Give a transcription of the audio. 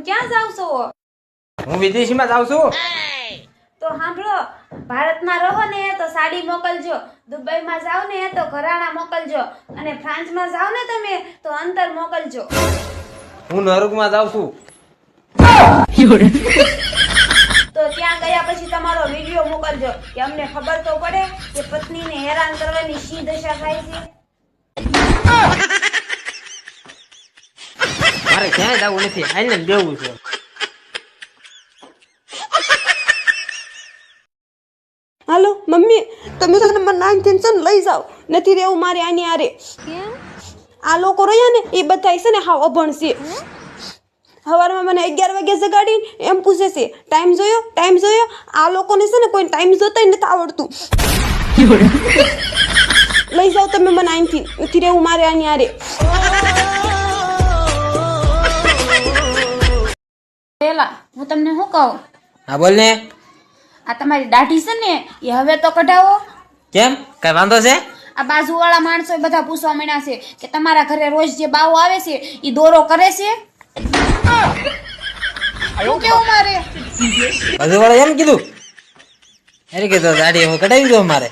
ક્યાં જાવ છો? હું વિદેશીમાં જાઉં છું. તો સાંભળો, ભારતમાં રહો ને તો સાડી મોકલજો, દુબઈમાં જાવ ને તો ઘરાણા મોકલજો, અને ફ્રાન્સમાં જાવ ને તમે તો અંતર મોકલજો. હું નરકમાં જાઉં છું. તો ત્યાં ગયા પછી તમારો વિડીયો મોકલજો કે અમને ખબર તો પડે કે પત્નીને હેરાન કરવાની શી દશા થાય છે. મારે ક્યાંય જવું નથી, આઈને જ દેવું છે. હાલો મમ્મી, તમે છે ને મને નાની ટેન્શન લઈ જાઓ, નથી રહેવું મારે આની આરે. આ લોકો રહ્યા ને એ બધા છે ને હાવ અભણ છે. સવારમાં મને 11 વાગે જગાડીને એમ પૂછે છે ટાઈમ જોયો, ટાઈમ જોયો. આ લોકોને છે ને કોઈ ટાઈમ જોતા નથી આવડતું. લઈ જાઓ તમે મને અહીંથી, નથી રહેવું મારે આની આરે. પેલા હું તમને શું કહું, હા બોલ ને. આ તમારી દાઢી છે ને એ હવે તો કઢાવો. કેમ, કઈ વાંધો છે? આ બાજુવાળા માણસો બધા પૂછવા માંડ્યા છે કે તમારા ઘરે રોજ જે બાવો આવે છે એ દોરો કરે છે. શું કેવું મારે? બધું વાળા એમ કીધું? અરે કીધું દાઢી હવે કઢાવી દો મારે.